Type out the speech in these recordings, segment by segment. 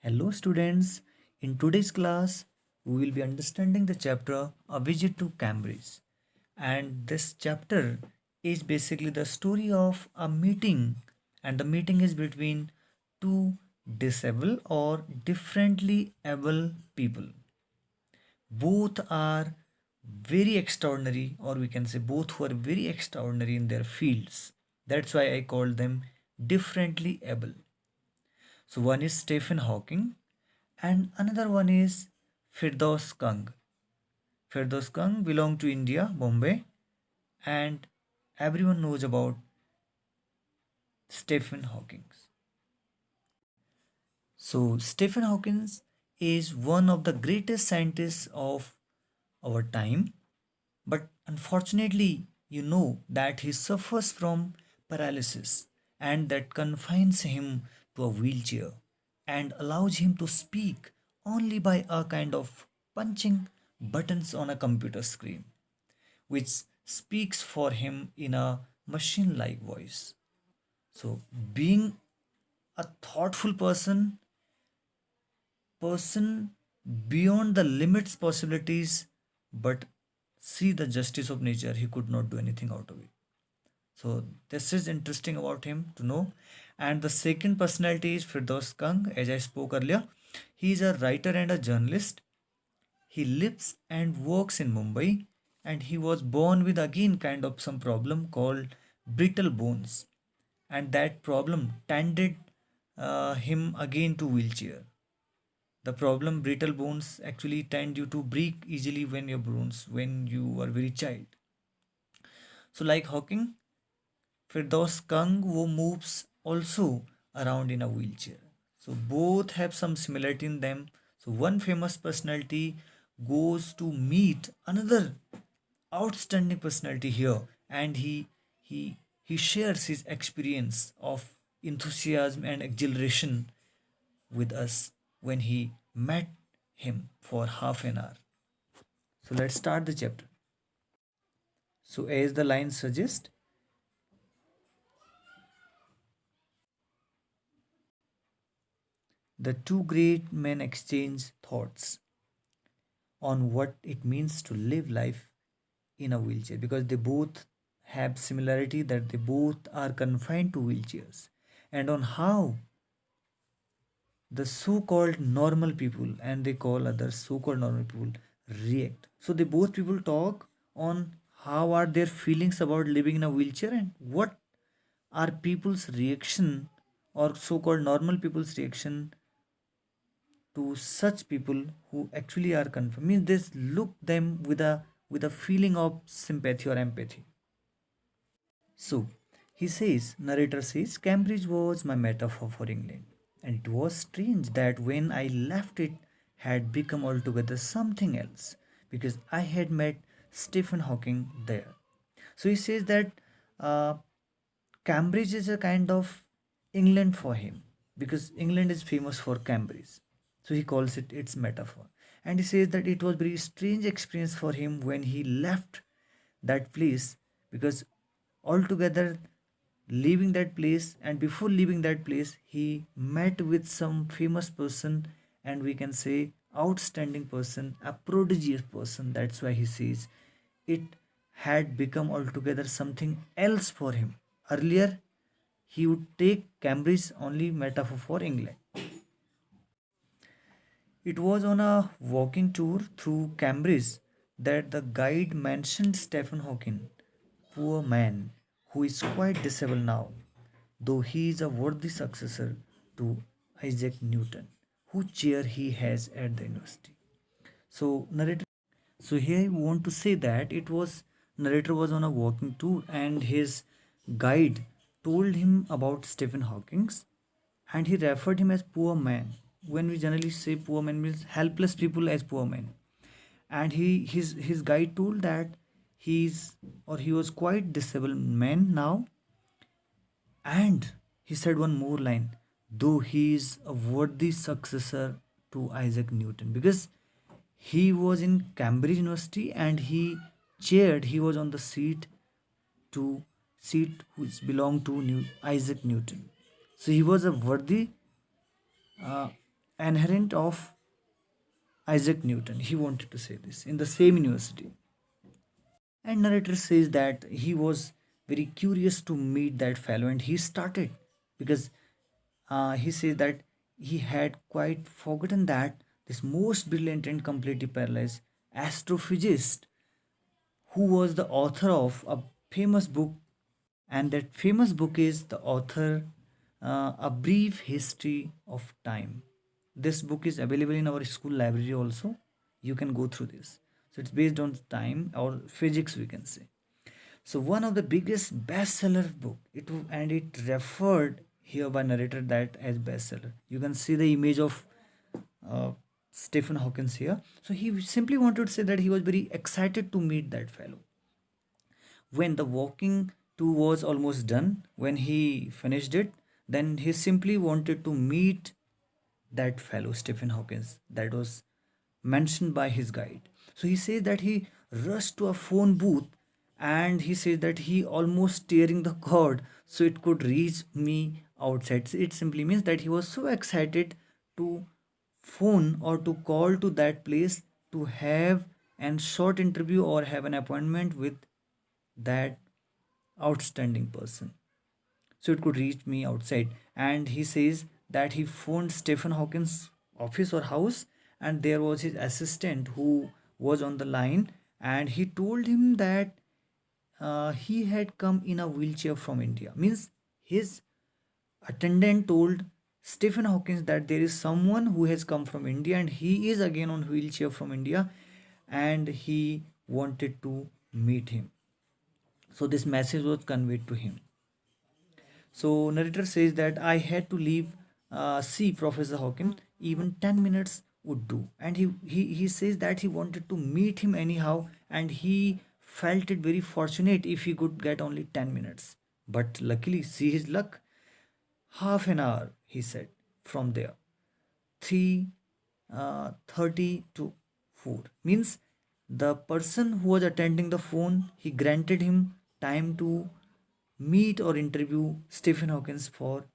Hello, students. In today's class, we will be understanding the chapter A Visit to Cambridge. And this chapter is basically the story of a meeting, and the meeting is between two disabled or differently able people. Both are very extraordinary, or we can say both who are very extraordinary in their fields. That's why I call them differently able. So, one is Stephen Hawking and another one is Firdaus Kang. Firdaus Kang belonged to India, Bombay, and everyone knows about Stephen Hawking. So, Stephen Hawking is one of the greatest scientists of our time, but unfortunately, you know that he suffers from paralysis and that confines him to a wheelchair and allows him to speak only by a kind of punching buttons on a computer screen, which speaks for him in a machine like voice. So, being a thoughtful person beyond the limits possibilities, but see the justice of nature, he could not do anything out of it. So this is interesting about him to know. And the second personality is Firdaus Kang, as I spoke earlier. He is a writer and a journalist. He lives and works in Mumbai, and he was born with again kind of some problem called brittle bones, and that problem tended him again to wheelchair. The problem brittle bones actually tend you to break easily when you are very child. So like Hawking, Firdaus Kang who moves also around in a wheelchair. So both have some similarity in them. So one famous personality goes to meet another outstanding personality here, and he shares his experience of enthusiasm and exhilaration with us when he met him for half an hour. So let's start the chapter. So as the line suggests, the two great men exchange thoughts on what it means to live life in a wheelchair, because they both have similarity that they both are confined to wheelchairs, and on how the so-called normal people and they call others so-called normal people react. So they both people talk on how are their feelings about living in a wheelchair and what are people's reaction or so-called normal people's reaction to such people who actually are confirmed. Means this look them with a feeling of sympathy or empathy. So he says, narrator says, Cambridge was my metaphor for England, and it was strange that when I left it had become altogether something else because I had met Stephen Hawking there. So he says that uh, Cambridge is a kind of England for him because England is famous for Cambridge. So he calls it its metaphor. And he says that it was very strange experience for him when he left that place because altogether leaving that place, and before leaving that place he met with some famous person, and we can say outstanding person, a prodigious person. That's why he says it had become altogether something else for him. Earlier he would take Cambridge only metaphor for England. It was on a walking tour through Cambridge that the guide mentioned Stephen Hawking, poor man who is quite disabled now, though he is a worthy successor to Isaac Newton, whose chair he has at the university. So narrator, so here I want to say that it was narrator was on a walking tour and his guide told him about Stephen Hawking and he referred him as poor man. When we generally say poor man means helpless people as poor men. And his guide told that he was quite disabled man now, and he said one more line, though he is a worthy successor to Isaac Newton, because he was in Cambridge University and he was on the to seat which belonged to Isaac Newton. So he was a worthy uh, inherent of Isaac Newton. He wanted to say this in the same university. And narrator says that he was very curious to meet that fellow, and he started because he says that he had quite forgotten that this most brilliant and completely paralyzed astrophysicist, who was the author of a famous book, and that famous book is the author A Brief History of Time. This book is available in our school library also. You can go through this. So it's based on time or physics, we can say. So one of the biggest bestseller book. And it referred here by narrator that as bestseller. You can see the image of uh, Stephen Hawkins here. So he simply wanted to say that he was very excited to meet that fellow. When the walking tour was almost done, when he finished it, then he simply wanted to meet that fellow Stephen Hawkins that was mentioned by his guide. So he says that he rushed to a phone booth, and he says that he almost tearing the cord so it could reach me outside. So it simply means that he was so excited to phone or to call to that place to have an short interview or have an appointment with that outstanding person so it could reach me outside. And he says that he phoned Stephen Hawkins' office or house, and there was his assistant who was on the line, and he told him that he had come in a wheelchair from India. Means his attendant told Stephen Hawkins that there is someone who has come from India and he is again on wheelchair from India, and he wanted to meet him. So this message was conveyed to him. So narrator says that I had to leave, see Professor Hawkins. Even 10 minutes would do, and he says that he wanted to meet him anyhow, and he felt it very fortunate if he could get only 10 minutes. But luckily, see his luck, half an hour, he said, from there, 3:30 to 4 means the person who was attending the phone, he granted him time to meet or interview Stephen Hawkins for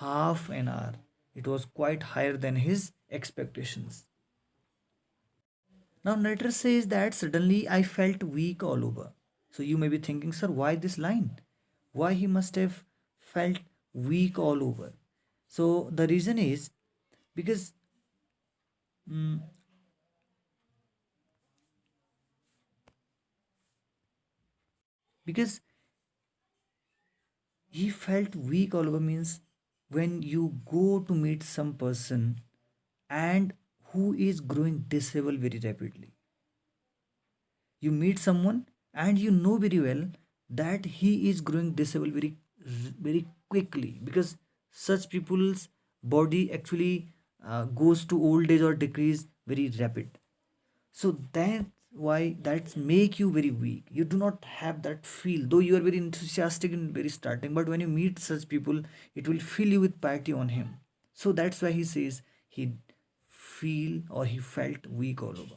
half an hour. It was quite higher than his expectations. Now, narrator says that suddenly I felt weak all over. So you may be thinking, sir, why this line? Why he must have felt weak all over? So the reason is because mm, because he felt weak all over means when you go to meet some person and who is growing disabled very rapidly. You meet someone and you know very well that he is growing disabled very quickly, because such people's body actually goes to old age or decrease very rapid. So that's why that's make you very weak. You do not have that feel, though you are very enthusiastic in very starting, but when you meet such people, it will fill you with pity on him. So that's why he says he feel or he felt weak all over.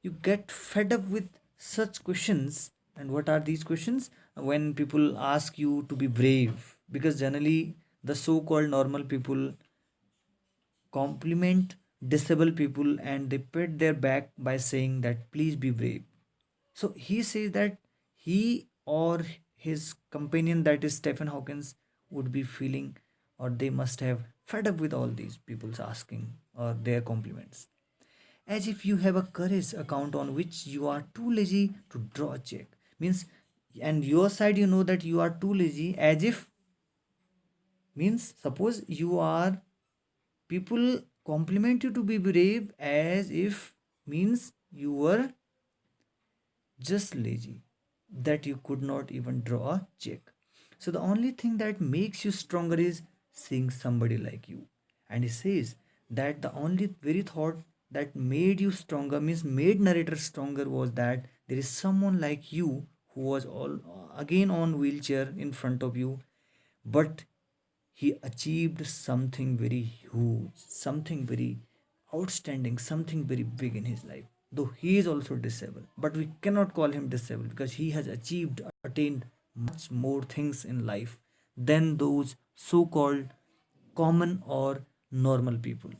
You get fed up with such questions. And what are these questions? When people ask you to be brave, because generally the so-called normal people compliment disabled people and they pat their back by saying that please be brave. So he says that he or his companion, that is Stephen Hawkins, would be feeling or they must have fed up with all these people's asking or their compliments, as if you have a courage account on which you are too lazy to draw a check. Means, and your side you know that you are too lazy, as if means suppose you are, people compliment you to be brave as if means you were just lazy, that you could not even draw a check. So the only thing that makes you stronger is seeing somebody like you. And he says that the only very thought that made you stronger, means made narrator stronger, was that there is someone like you who was all again on wheelchair in front of you, but he achieved something very huge, something very outstanding, something very big in his life. Though he is also disabled, but we cannot call him disabled because he has achieved, attained more things in life than those so called common or normal people,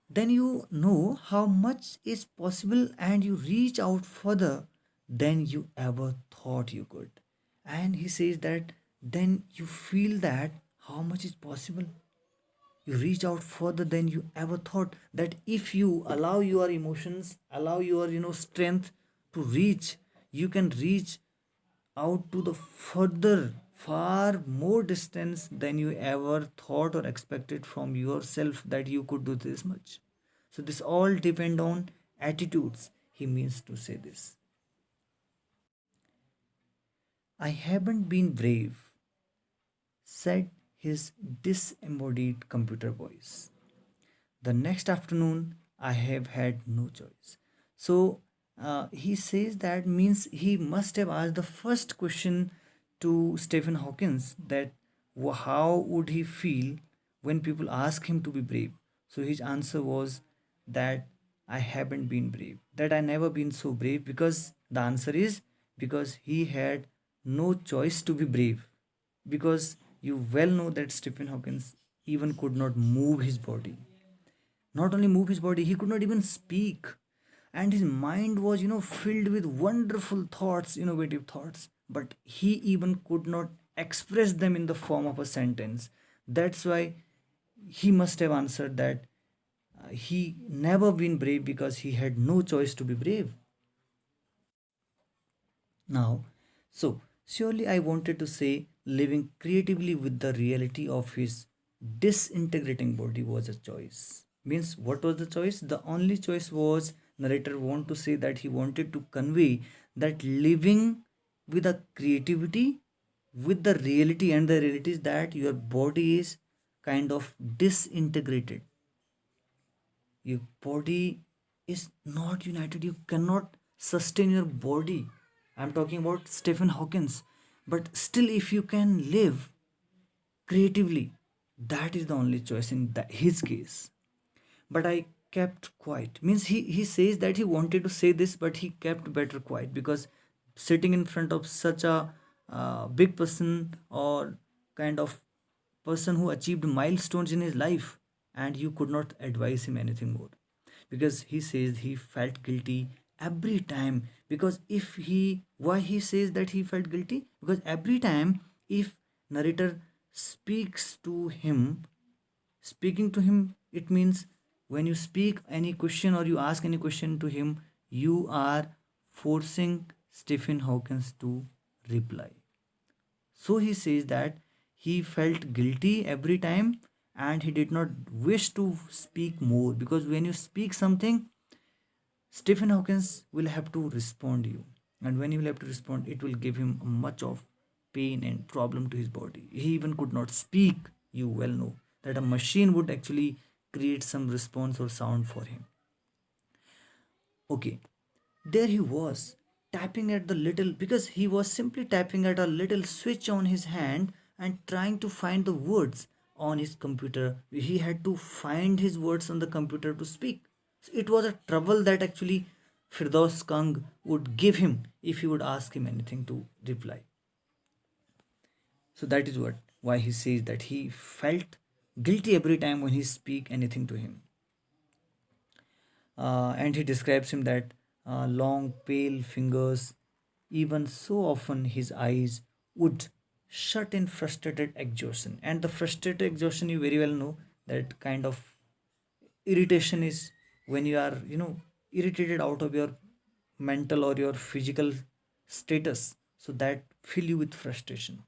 then you know how much is possible and you reach out further than you ever thought you could. And he says that then you feel that how much is possible. You reach out further than you ever thought, that if you allow your emotions, allow your strength to reach, you can reach out to the further far more distance than you ever thought or expected from yourself, that you could do this much. So this all depend on attitudes, he means to say this. I haven't been brave, said his disembodied computer voice. The next afternoon, I have had no choice. So he says that means he must have asked the first question to Stephen Hawkins, that how would he feel when people ask him to be brave. So his answer was that I haven't been brave, that I never been so brave, because the answer is because he had no choice to be brave. Because you well know that Stephen Hawkins even could not move his body, not only move his body, he could not even speak. And his mind was filled with wonderful thoughts, innovative thoughts, but he even could not express them in the form of a sentence. That's why he must have answered that he never been brave because he had no choice to be brave. Now, so surely I wanted to say living creatively with the reality of his disintegrating body was a choice. Means what was the choice? The only choice was, narrator want to say that he wanted to convey that living with a creativity with the reality, and the reality is that your body is kind of disintegrated. Your body is not united, you cannot sustain your body. I'm talking about Stephen Hawkins. But still, if you can live creatively, that is the only choice in his case. But I kept quiet, means he says that he wanted to say this but he kept better quiet, because sitting in front of such a big person, or kind of person who achieved milestones in his life, and you could not advise him anything more. Because he says he felt guilty every time, because if he why he says that he felt guilty, because every time if narrator speaks to him, speaking to him, it means when you speak any question or you ask any question to him, you are forcing Stephen Hawkins to reply. So he says that he felt guilty every time, and he did not wish to speak more, because when you speak something, Stephen Hawkins will have to respond you, and when he will have to respond, it will give him much of pain and problem to his body. He even could not speak. You well know that a machine would actually create some response or sound for him. Okay, there he was, tapping at the little, because he was simply tapping at a little switch on his hand and trying to find the words on his computer. He had to find his words on the computer to speak. So it was a trouble that actually Firdaus Kang would give him if he would ask him anything to reply. So that is what why he says that he felt guilty every time when he speak anything to him. And he describes him that long pale fingers, even so often his eyes would shut in frustrated exhaustion. And the frustrated exhaustion, you very well know that kind of irritation is when you are irritated out of your mental or your physical status, so that fill you with frustration.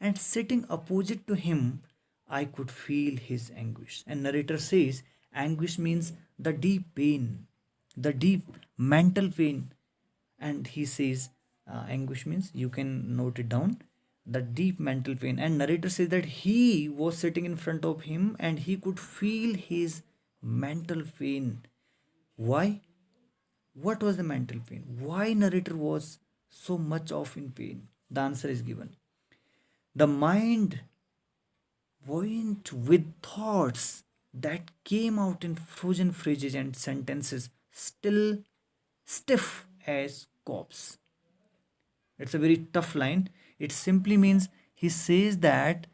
And sitting opposite to him, I could feel his anguish. And narrator says anguish means the deep pain, the deep mental pain. And he says anguish means, you can note it down, the deep mental pain. And narrator says that he was sitting in front of him and he could feel his mental pain. Why? What was the mental pain? Why narrator was so much of in pain? The answer is given. The mind went with thoughts that came out in frozen phrases and sentences, still stiff as corpse. It's a very tough line. It simply means he says that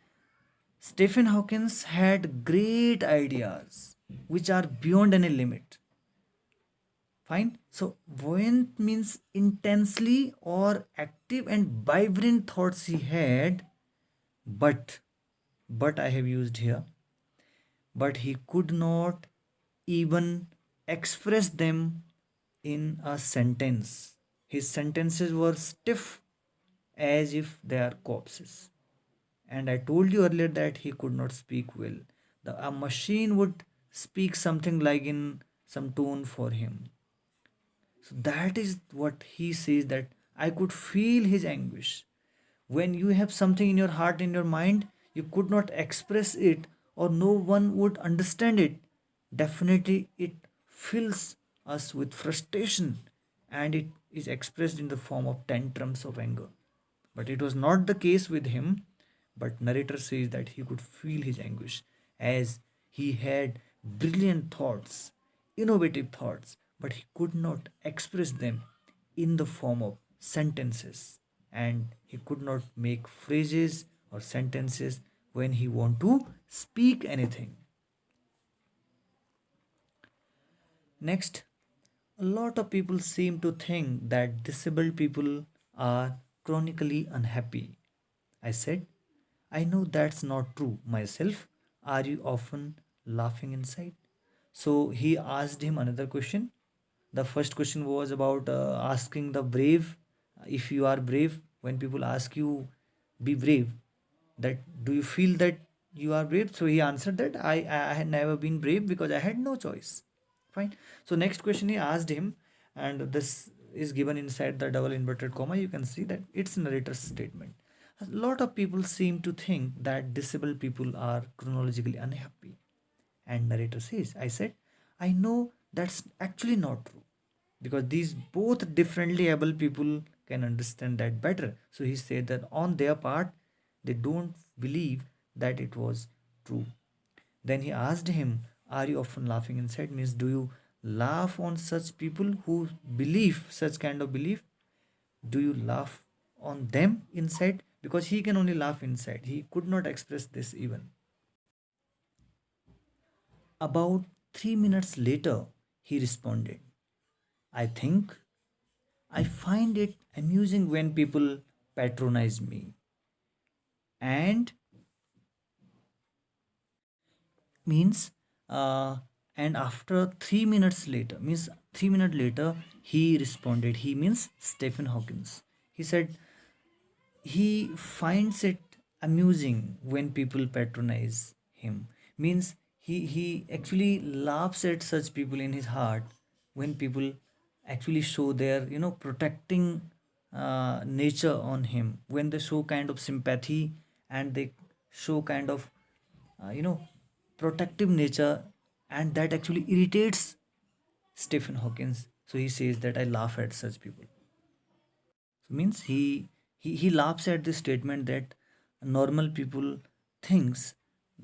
Stephen Hawkins had great ideas which are beyond any limit. Fine. So buoyant means intensely or active and vibrant thoughts he had, but I have used here, but he could not even express them in a sentence. His sentences were stiff as if they are corpses. And I told you earlier that he could not speak well. A machine would speak something like in some tone for him. So that is what he says, that I could feel his anguish. When you have something in your heart, in your mind, you could not express it or no one would understand it. Definitely, it fills us with frustration and it is expressed in the form of tantrums of anger. But it was not the case with him. But narrator says that he could feel his anguish as he had brilliant thoughts, innovative thoughts, but he could not express them in the form of sentences. And he could not make phrases or sentences when he want to speak anything. Next, a lot of people seem to think that disabled people are chronically unhappy. I said, I know that's not true myself. Are you often laughing inside? So he asked him another question. The first question was about asking the brave, if you are brave, when people ask you, be brave, that do you feel that you are brave? So he answered that I had never been brave because I had no choice. Fine. So next question he asked him, and this is given inside the double inverted comma. You can see that it's narrator's statement. A lot of people seem to think that disabled people are chronologically unhappy. And narrator says, I said, I know that's actually not true because these both differently able people can understand that better. So he said that on their part, they don't believe that it was true. Then he asked him, are you often laughing inside? Means, do you laugh on such people who believe such kind of belief? Do you laugh on them inside? Because he can only laugh inside. He could not express this even. About 3 minutes later, he responded, I think I find it amusing when people patronize me. And means, and after 3 minutes later, means 3 minutes later, he responded. He means Stephen Hawkins. He said, he finds it amusing when people patronize him. Means he actually laughs at such people in his heart when people actually show their protecting nature on him, when they show kind of sympathy and they show kind of uh, you know protective nature, and that actually irritates Stephen Hawkins. So he says that I laugh at such people. So means he laughs at the statement that normal people thinks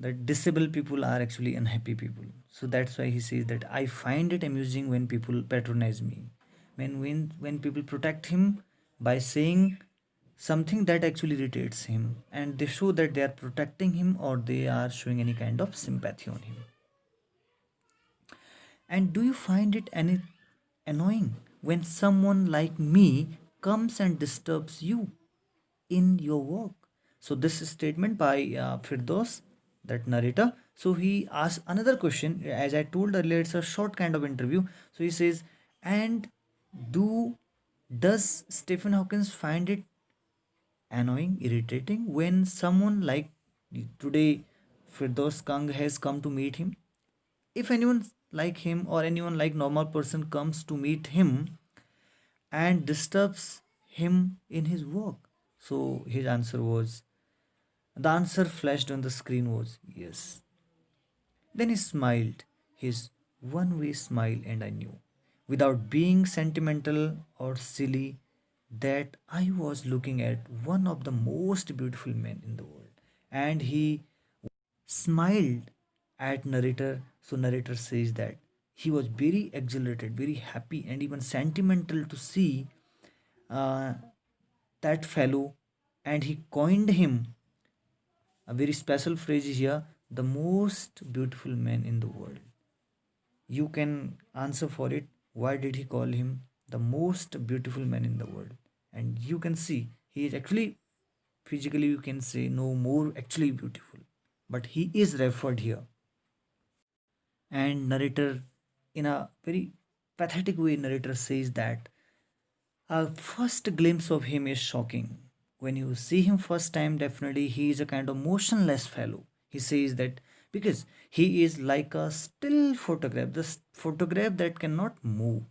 that disabled people are actually unhappy people. So that's why he says that I find it amusing when people patronize me. When people protect him by saying something that actually irritates him, and they show that they are protecting him or they are showing any kind of sympathy on him. And do you find it any annoying when someone like me comes and disturbs you in your work? So this is statement by Firdos, that narrator. So he asks another question. As I told earlier, it's a short kind of interview. So he says, and do does Stephen Hawkins find it annoying, irritating when someone like today Firdos Kang has come to meet him? If anyone like him or anyone like normal person comes to meet him and disturbs him in his work. So his answer was, the answer flashed on the screen was yes. Then he smiled, his one way smile, and I knew, without being sentimental or silly, that I was looking at one of the most beautiful men in the world. And he smiled at narrator. So narrator says that he was very exhilarated, very happy, and even sentimental to see uh, that fellow, and he coined him A very special phrase here, the most beautiful man in the world. You can answer for it. Why did he call him the most beautiful man in the world? And you can see he is actually, physically you can say, no more actually beautiful, but he is referred here. And narrator, in a very pathetic way, narrator says that a first glimpse of him is shocking. When you see him first time, definitely he is a kind of motionless fellow. He says that because he is like a still photograph, photograph that cannot move.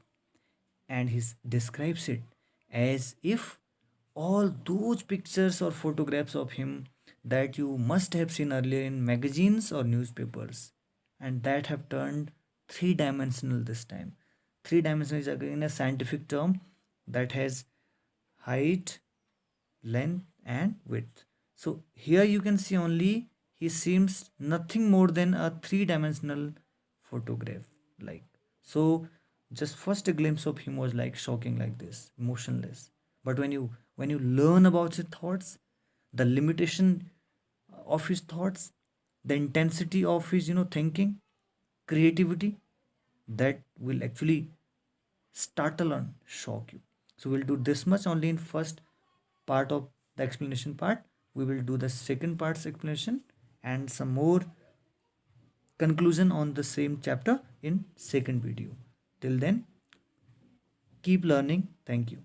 And he describes it as if all those pictures or photographs of him that you must have seen earlier in magazines or newspapers, and that have turned three dimensional this time. Three dimensional is again a scientific term that has height, length, and width. So here you can see only he seems nothing more than a three-dimensional photograph. Like so, just first a glimpse of him was like shocking, like this, motionless. But when you learn about his thoughts, the limitation of his thoughts, the intensity of his thinking, creativity, that will actually startle and shock you. So we'll do this much only in first part of the explanation part. We will do the second part's explanation and some more conclusion on the same chapter in second video. Till then, keep learning. Thank you.